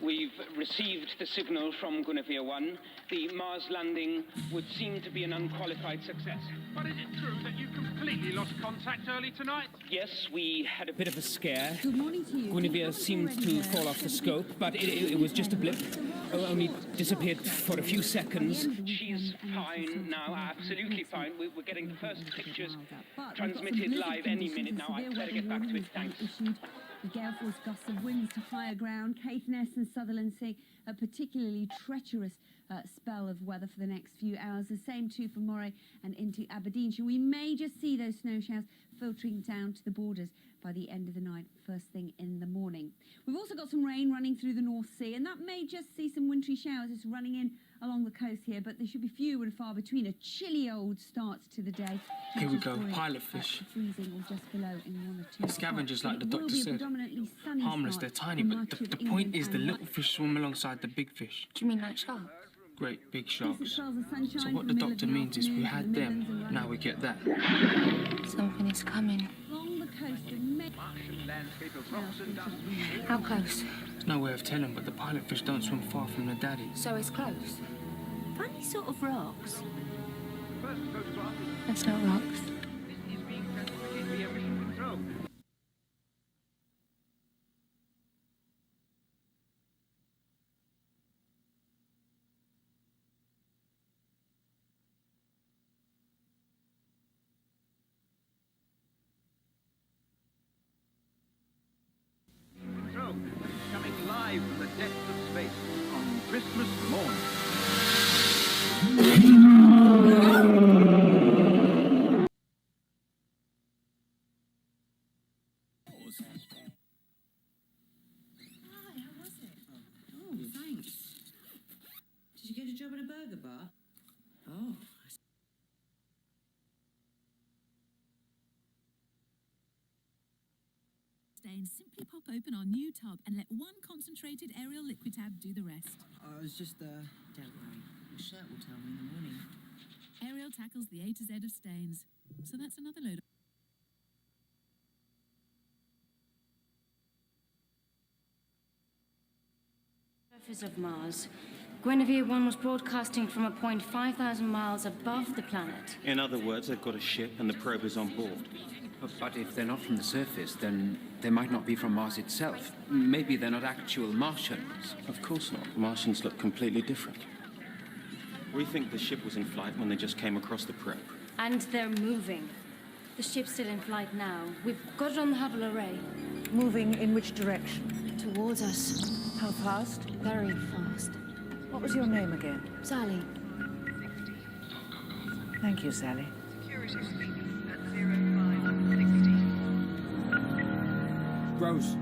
We've received the signal from Guinevere 1. The Mars landing would seem to be an unqualified success. But is it true that you completely lost contact early tonight? Yes, we had a bit of a scare. Good morning to you. Guinevere seemed to fall off the scope, but it was just a blip. Only disappeared for a few seconds. She's fine now, absolutely fine. We're getting the first pictures transmitted live any minute now. I'd better get back to it, thanks. The gale force gusts of winds to higher ground. Caithness and Sutherland see a particularly treacherous spell of weather for the next few hours. The same too for Moray and into Aberdeenshire. We may just see those snow showers filtering down to the borders by the end of the night, first thing in the morning. We've also got some rain running through the North Sea, and that may just see some wintry showers just running in along the coast here, but they should be few and far between. A chilly old start to the day. Here we go, pilot fish. Freezing or just below in 1 or 2 Scavengers, like the doctor said. Harmless, they're tiny, but the point is the little fish swim alongside the big fish. Do you mean like sharks? Great big sharks. So what the doctor means is we had them, now we get that. Something is coming. How close? There's no way of telling, but the pilot fish don't swim far from the daddy. So it's close. Funny sort of rocks. That's not rocks. Coming live from the depths of space on Christmas morning. Hi, how was it? Oh, thanks. Did you get a job at a burger bar? Oh. Simply pop open our new tub and let one concentrated aerial liquid tab do the rest. I was just, don't worry. The shirt will tell me in the morning. Ariel tackles the A to Z of stains. So that's another load of... Surface of Mars. Guinevere 1 was broadcasting from a point 5,000 miles above the planet. In other words, they've got a ship and the probe is on board. But if they're not from the surface, then they might not be from Mars itself. Maybe they're not actual Martians. Of course not. Martians look completely different. We think the ship was in flight when they just came across the probe. And they're moving. The ship's still in flight now. We've got it on the Hubble array. Moving in which direction? Towards us. How fast? Very fast. What was your name again? Sally. Thank you, Sally. Security sleep at 0560. Rose,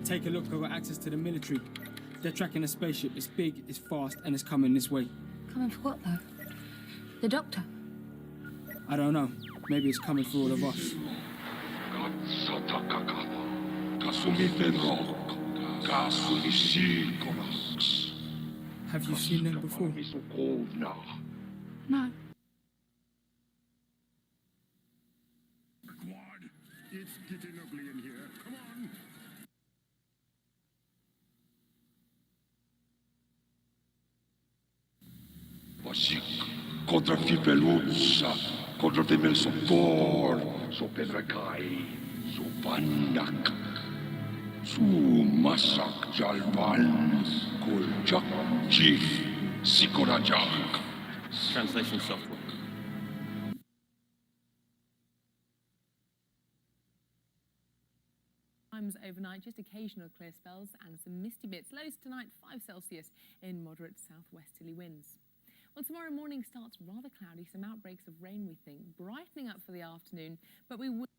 take a look. I've got access to the military. They're tracking a spaceship. It's big, it's fast, and it's coming this way. Coming for what, though? The doctor? I don't know. Maybe it's coming for all of us. Have you seen them before? No. It's getting ugly in here. Come on. Basic, contra Fipeluzza, contra Temel Sopor, so Pedrecai, so Bandak, su Masak Jalvan, Koljak, Chief, Sycorax. Translation software. Overnight, just occasional clear spells and some misty bits. Lows tonight, 5 Celsius in moderate southwesterly winds. Well, tomorrow morning starts rather cloudy, some outbreaks of rain, we think, brightening up for the afternoon, but we would...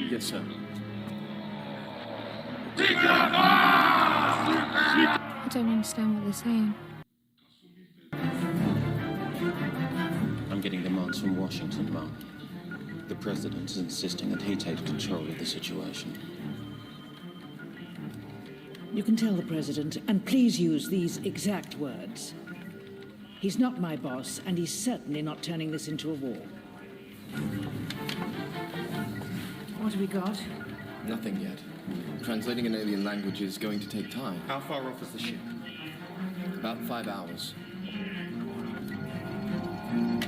Yes, sir. I don't understand what they're saying. I'm getting demands from Washington, Mom. The president is insisting that he take control of the situation. You can tell the president, and please use these exact words. He's not my boss, and he's certainly not turning this into a war. What have we got? Nothing yet. Translating an alien language is going to take time. How far off is the ship? About 5 hours.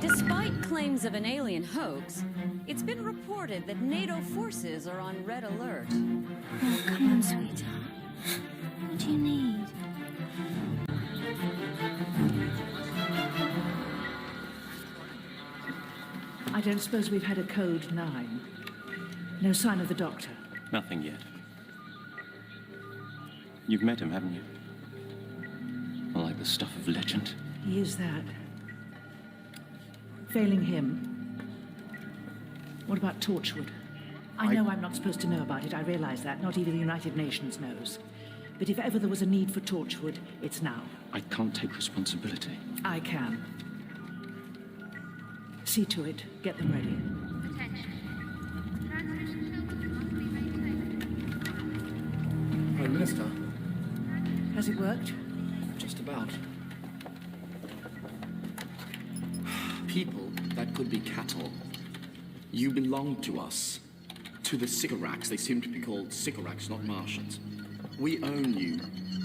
Despite claims of an alien hoax, it's been reported that NATO forces are on red alert. Oh, come on, sweetheart. What do you need? I don't suppose we've had a code 9. No sign of the doctor. Nothing yet. You've met him, haven't you? Well, like the stuff of legend. He is that. Failing him. What about Torchwood? I know I'm not supposed to know about it, I realize that. Not even the United Nations knows. But if ever there was a need for Torchwood, it's now. I can't take responsibility. I can. See to it. Get them ready. Prime Minister. Has it worked? Just about. People that could be cattle. You belong to us. To the Sycorax. They seem to be called Sycorax, not Martians. We own you.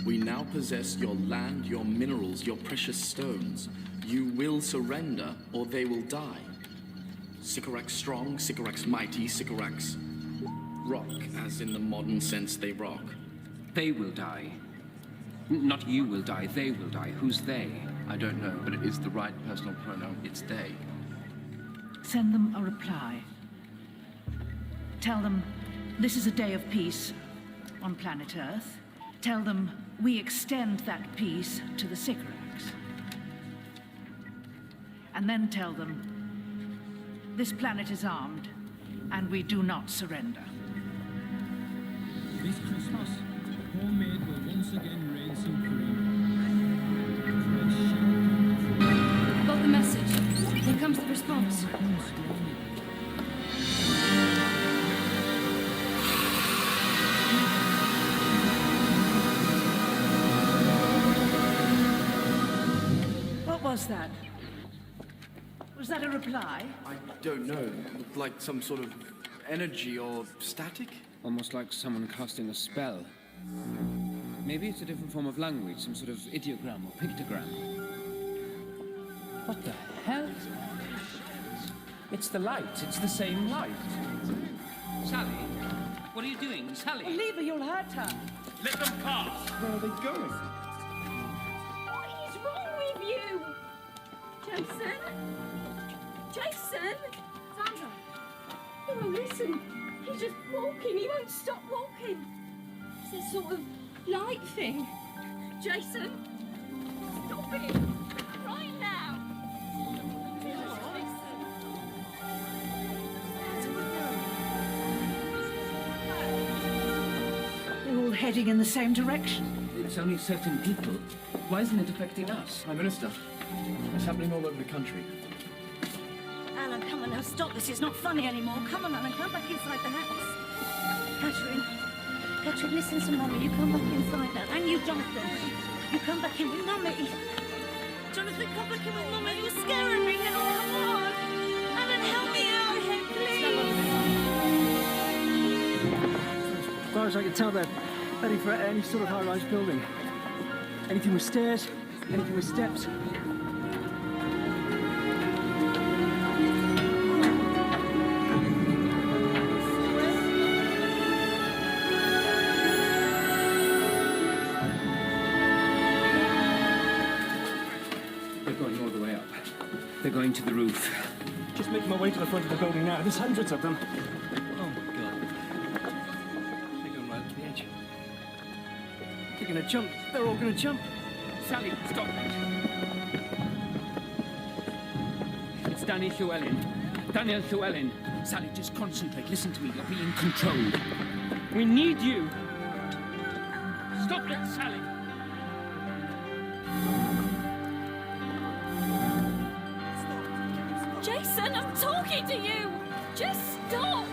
We now possess your land, your minerals, your precious stones. You will surrender, or they will die. Sycorax strong, Sycorax mighty, Sycorax rock, as in the modern sense they rock. They will die. Not you will die, they will die. Who's they? I don't know, but it is the right personal pronoun. It's they. Send them a reply. Tell them this is a day of peace on planet Earth. Tell them we extend that peace to the Sycorax. And then tell them this planet is armed and we do not surrender. This Christmas, homemade will once again reign supreme. Got the message. Here comes the response. What was that? Was that a reply? I don't know. It looked like some sort of energy or static. Almost like someone casting a spell. Maybe it's a different form of language, some sort of ideogram or pictogram. What the hell? It's the light. It's the same light. Sally, what are you doing? Sally? Leave her, you'll hurt her. Let them pass. Where are they going? What is wrong with you? Jason? Jason? Sandra? Oh, listen. He's just walking. He won't stop walking. It's this sort of light thing. Jason? Stop it. Right now. They're all heading in the same direction. It's only certain people. Why isn't it affecting us? Prime Minister, it's happening all over the country. Alan, come on now, stop this. It's not funny anymore. Come on, Alan, come back inside the house. Catherine, listen to Mummy. You come back inside now. And you, Jonathan. You come back in with Mummy. Jonathan, come back in with Mummy. You're scaring me now. Come on. Alan, help me out here, please. As far as I can tell, they're heading for any sort of high-rise building. Anything with stairs, anything with steps. They're going all the way up. They're going to the roof. Just making my way to the front of the building now. There's hundreds of them. Oh my God. They're going right up to the edge. They're gonna jump. They're all gonna jump. Sally, stop. It's Daniel Llewellyn. Daniel Llewellyn. Sally, just concentrate. Listen to me. You're being controlled. We need you. Stop it, Sally. Jason, I'm talking to you. Just stop.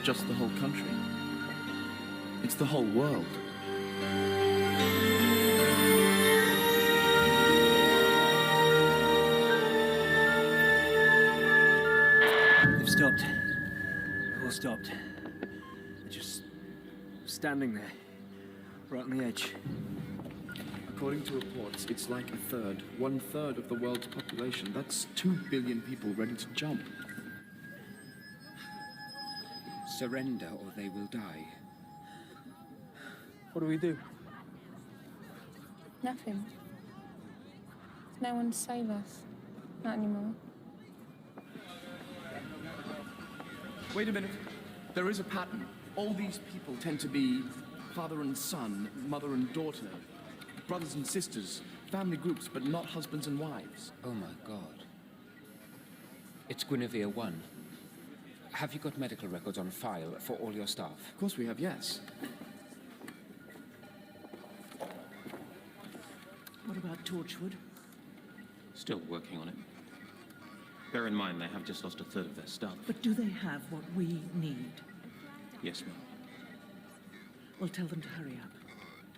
just the whole country. It's the whole world. They've stopped. All stopped. They're just standing there, right on the edge. According to reports, it's like a third, 1/3 of the world's population. That's 2 billion people ready to jump. Surrender or they will die. What do we do? Nothing. There's no one to save us. Not anymore. Wait a minute. There is a pattern. All these people tend to be father and son, mother and daughter, brothers and sisters, family groups, but not husbands and wives. Oh my God. It's Guinevere 1. Have you got medical records on file for all your staff? Of course we have, yes. What about Torchwood? Still working on it. Bear in mind, they have just lost 1/3 of their staff. But do they have what we need? Yes, ma'am. Well, tell them to hurry up.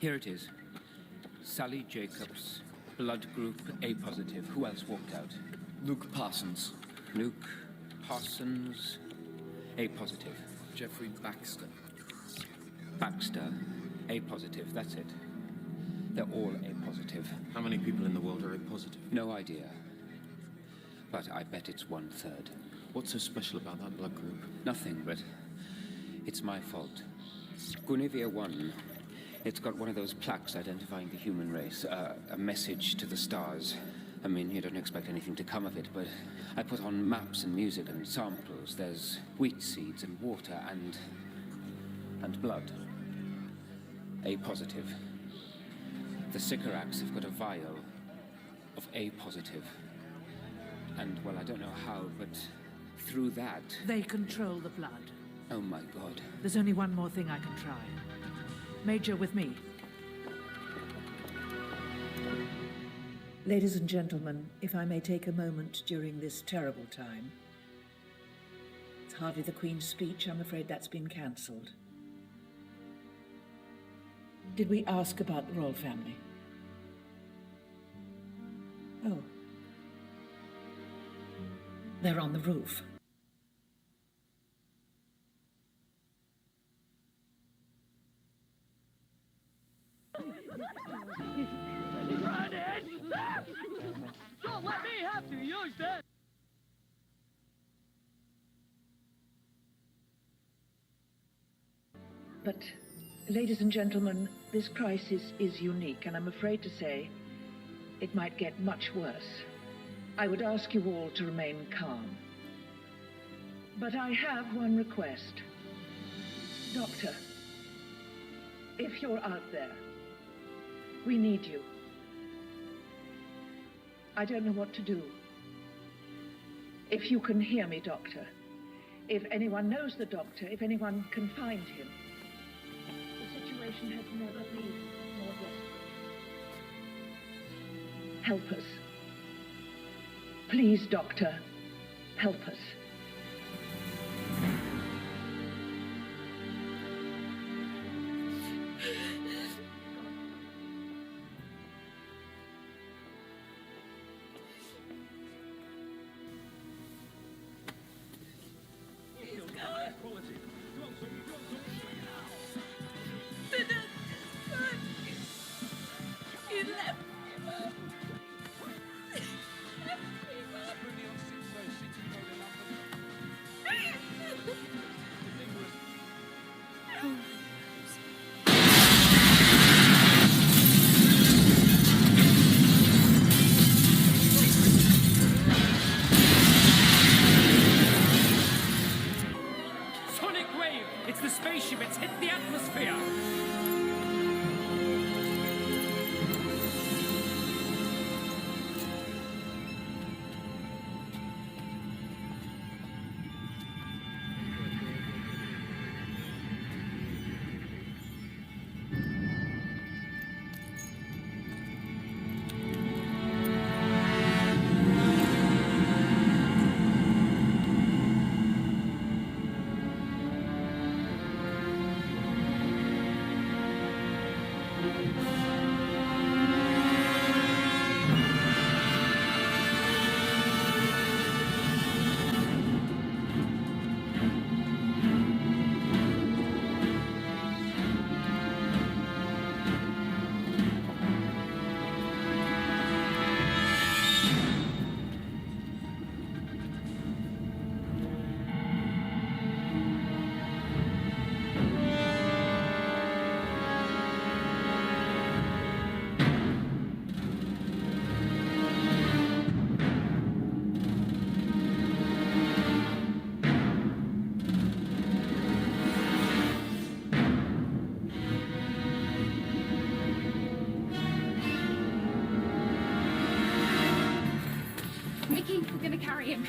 Here it is. Sally Jacobs, blood group A positive. Who else walked out? Luke Parsons. Luke Parsons, A positive. Jeffrey Baxter. Baxter, A positive. That's it. They're all A positive. How many people in the world are A positive? No idea. But I bet it's 1/3. What's so special about that blood group? Nothing, but it's my fault. Guinevere 1, it's got one of those plaques identifying the human race, a message to the stars. I mean, you don't expect anything to come of it, but I put on maps and music and samples. There's wheat seeds and water and blood. A positive. The Sycorax have got a vial of A positive. And, well, I don't know how, but through that... They control the blood. Oh, my God. There's only one more thing I can try. Major, with me. Ladies and gentlemen, if I may take a moment during this terrible time. It's hardly the Queen's speech. I'm afraid that's been cancelled. Did we ask about the royal family? Oh. They're on the roof. Don't let me have to use this! But, ladies and gentlemen, this crisis is unique, and I'm afraid to say it might get much worse. I would ask you all to remain calm. But I have one request. Doctor, if you're out there, we need you. I don't know what to do. If you can hear me, Doctor, if anyone knows the doctor, if anyone can find him. The situation has never been more desperate. Help us. Please, Doctor, help us. carry him.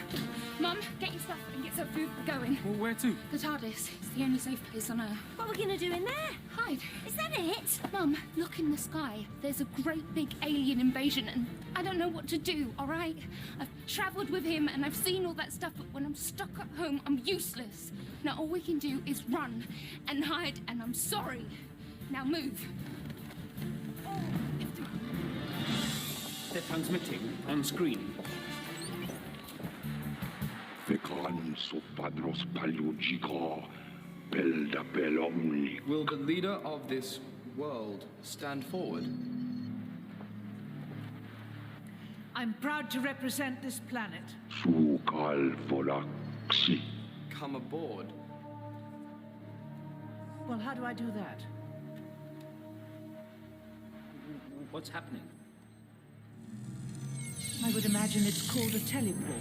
Mum, get your stuff and get some food going. Well, where to? The TARDIS. It's the only safe place on Earth. What are we gonna do in there? Hide. Is that it? Mum, look in the sky. There's a great big alien invasion and I don't know what to do, all right? I've travelled with him and I've seen all that stuff, but when I'm stuck at home, I'm useless. Now all we can do is run and hide, and I'm sorry. Now move. They're transmitting on screen. Vecran sopadros paleogica, pelda pel omni. Will the leader of this world stand forward? I'm proud to represent this planet. Sukal volaxi. Come aboard. Well, how do I do that? What's happening? I would imagine it's called a teleport.